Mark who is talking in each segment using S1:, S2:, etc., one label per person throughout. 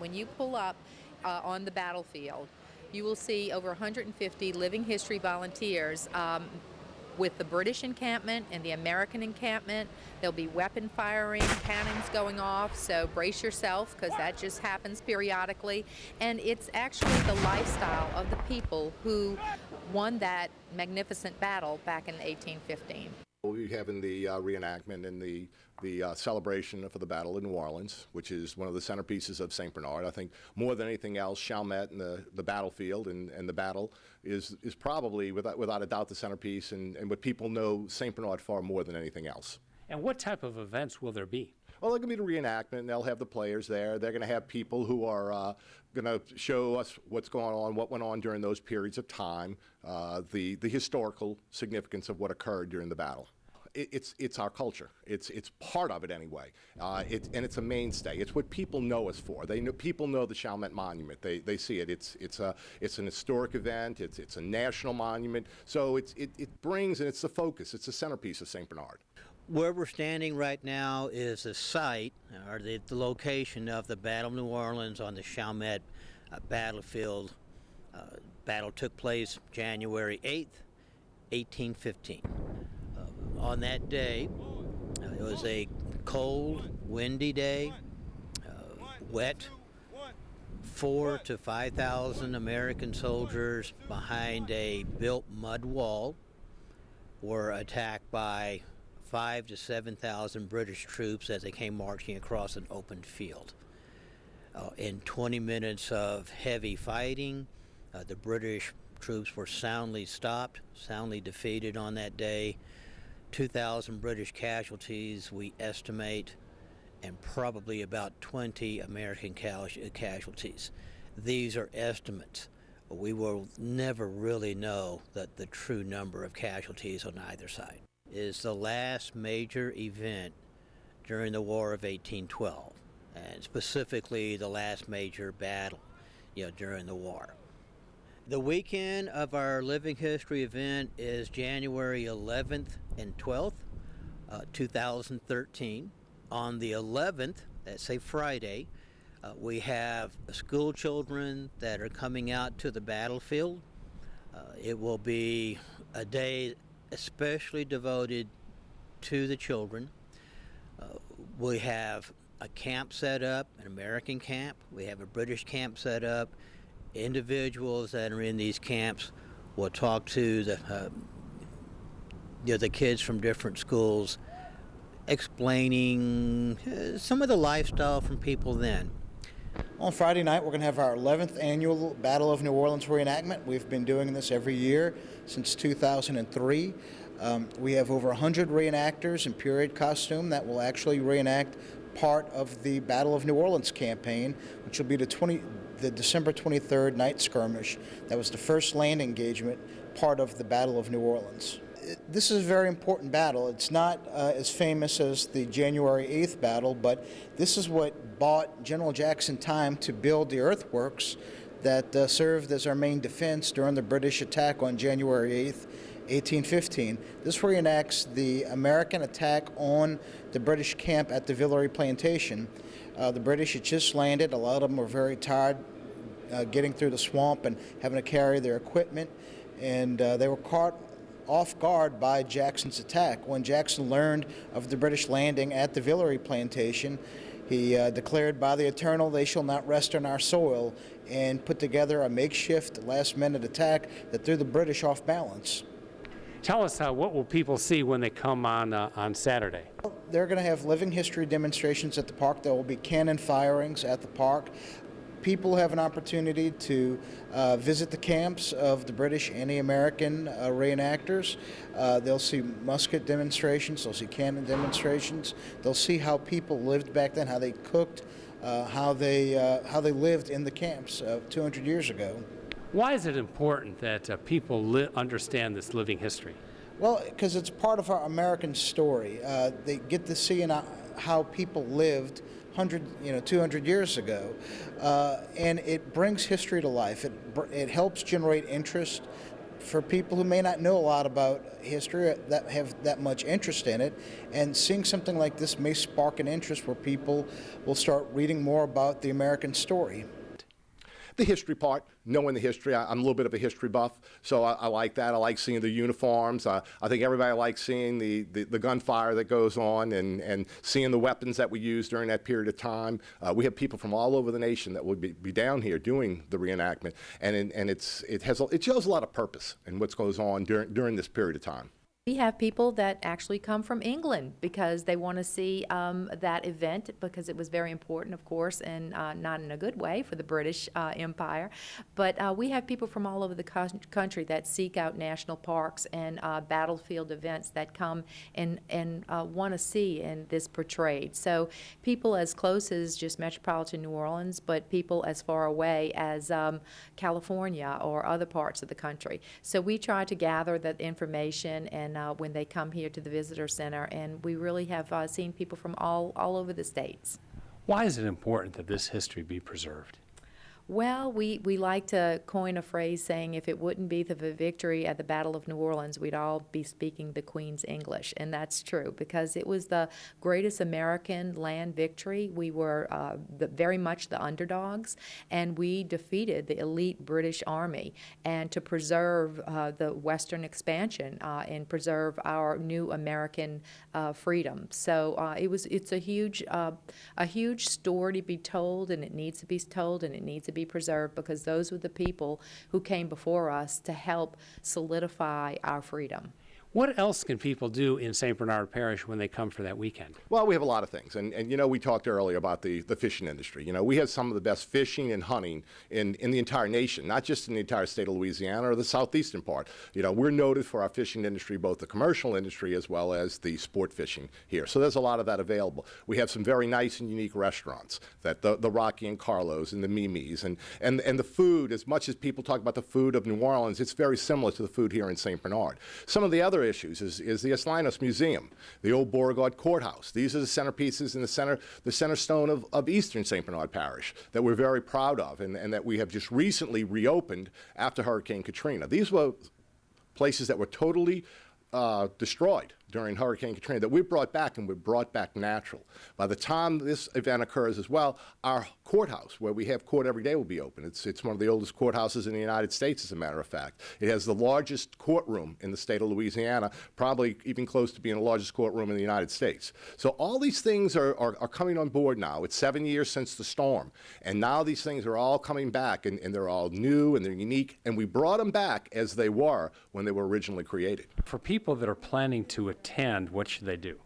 S1: when you pull up on the battlefield, you will see over 150 living history volunteers with the British encampment and the American encampment. There'll be weapon firing, cannons going off, so brace yourself because that just happens periodically. And it's actually the lifestyle of the people who won that magnificent battle back in 1815.
S2: We'll be having the reenactment and the celebration for the Battle of New Orleans, which is one of the centerpieces of St. Bernard. I think more than anything else, Chalmette and the battlefield and the battle is probably, without a doubt, the centerpiece, and what people know St. Bernard far more than anything else.
S3: And what type of events will there be?
S2: Well, they're going to be the reenactment, and they'll have the players there. They're going to have people who are going to show us what's going on, what went on during those periods of time, the historical significance of what occurred during the battle. It's our culture. It's part of it anyway. And it's a mainstay. It's what people know us for. People know the Chalmette Monument. They see it. It's an historic event. It's a national monument. So it brings, and it's the focus. It's the centerpiece of St. Bernard.
S4: Where we're standing right now is the site, or the location of the Battle of New Orleans on the Chalmette battlefield. Battle took place January 8th, 1815. On that day, it was a cold, windy day, wet. 4,000 to 5,000 American soldiers behind a built mud wall were attacked by 5,000 to 7,000 British troops as they came marching across an open field. In 20 minutes of heavy fighting, the British troops were soundly stopped, soundly defeated on that day. 2,000 British casualties, we estimate, and probably about 20 American casualties. These are estimates. We will never really know the true number of casualties on either side. It is the last major event during the War of 1812, and specifically the last major battle during the war. The weekend of our Living History event is January 11th and 12th, 2013. On the 11th, that's a Friday, we have school children that are coming out to the battlefield. It will be a day especially devoted to the children. We have a camp set up, an American camp. We have a British camp set up. Individuals that are in these camps will talk to the kids from different schools, explaining some of the lifestyle from people then.
S5: On Friday night, we're going to have our 11th annual Battle of New Orleans reenactment. We've been doing this every year since 2003. We have over 100 reenactors in period costume that will actually reenact part of the Battle of New Orleans campaign, which will be the December 23rd night skirmish. That was the first land engagement, part of the Battle of New Orleans. This is a very important battle. It's not as famous as the January 8th battle, but this is what bought General Jackson time to build the earthworks that served as our main defense during the British attack on January 8th, 1815. This reenacts the American attack on the British camp at the Villeray Plantation. The British had just landed. A lot of them were very tired getting through the swamp and having to carry their equipment, and they were caught off guard by Jackson's attack. When Jackson learned of the British landing at the Villeray Plantation, he declared, "By the Eternal, they shall not rest on our soil," and put together a makeshift last-minute attack that threw the British off balance.
S3: Tell us what will people see when they come on Saturday?
S5: They're going to have living history demonstrations at the park. There will be cannon firings at the park. People have an opportunity to visit the camps of the British and the American reenactors. They'll see musket demonstrations, they'll see cannon demonstrations, they'll see how people lived back then, how they cooked, how they lived in the camps 200 years ago.
S3: Why is it important that people understand this living history?
S5: Well, because it's part of our American story. They get to see how people lived 200 years ago, and it brings history to life. It helps generate interest for people who may not know a lot about history, that have that much interest in it, and seeing something like this may spark an interest where people will start reading more about the American story.
S2: The history part, knowing the history. I'm a little bit of a history buff, so I like that. I like seeing the uniforms. I think everybody likes seeing the gunfire that goes on and seeing the weapons that we use during that period of time. We have people from all over the nation that will be down here doing the reenactment, and it shows a lot of purpose in what goes on during this period of time.
S1: We have people that actually come from England because they want to see that event because it was very important, of course, and not in a good way for the British Empire. But we have people from all over the country that seek out national parks and battlefield events that come and want to see in this portrayed. So people as close as just metropolitan New Orleans, but people as far away as California or other parts of the country. So we try to gather that information and when they come here to the visitor center, and we really have seen people from all over the states.
S3: Why is it important that this history be preserved?
S1: Well, we like to coin a phrase saying if it wouldn't be the victory at the Battle of New Orleans, we'd all be speaking the Queen's English. And that's true because it was the greatest American land victory. We were very much the underdogs, and we defeated the elite British Army. And to preserve the Western expansion and preserve our new American freedom. So it's a huge story to be told, and it needs to be told, and it needs to be preserved because those were the people who came before us to help solidify our freedom.
S3: What else can people do in St. Bernard Parish when they come for that weekend?
S2: Well, we have a lot of things. And you know, we talked earlier about the fishing industry. You know, we have some of the best fishing and hunting in the entire nation, not just in the entire state of Louisiana or the southeastern part. You know, we're noted for our fishing industry, both the commercial industry as well as the sport fishing here. So there's a lot of that available. We have some very nice and unique restaurants, that the Rocky and Carlos and the Mimi's. And the food, as much as people talk about the food of New Orleans, it's very similar to the food here in St. Bernard. Some of the other issues is the Aslinos Museum, the old Beauregard Courthouse. These are the centerpieces in the center stone of eastern St. Bernard Parish that we're very proud of and that we have just recently reopened after Hurricane Katrina. These were places that were totally destroyed during Hurricane Katrina that we brought back, and we brought back natural. By the time this event occurs as well, our courthouse, where we have court every day, will be open. It's one of the oldest courthouses in the United States, as a matter of fact. It has the largest courtroom in the state of Louisiana, probably even close to being the largest courtroom in the United States. So all these things are coming on board now. It's 7 years since the storm, and now these things are all coming back, and they're all new and they're unique, and we brought them back as they were when they were originally created.
S3: For people that are planning to attend, what should they do?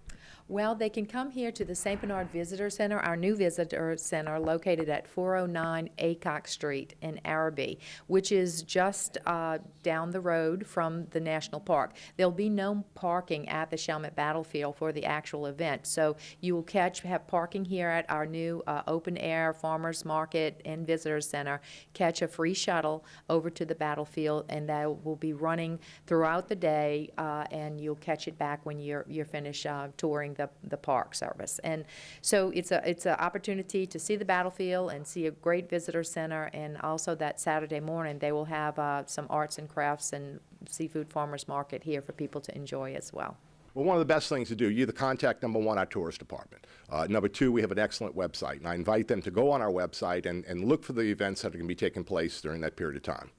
S1: Well, they can come here to the St. Bernard Visitor Center, our new visitor center located at 409 Aycock Street in Arabi, which is just down the road from the National Park. There'll be no parking at the Chalmette Battlefield for the actual event, so you will have parking here at our new open-air farmers market and visitor center, catch a free shuttle over to the battlefield, and that will be running throughout the day, and you'll catch it back when you're finished touring the park service. And so it's an opportunity to see the battlefield and see a great visitor center, and also that Saturday morning they will have some arts and crafts and seafood farmers market here for people to enjoy as well.
S2: Well, one of the best things to do, you either contact, number one, our tourist department. Number two, we have an excellent website, and I invite them to go on our website and look for the events that are going to be taking place during that period of time.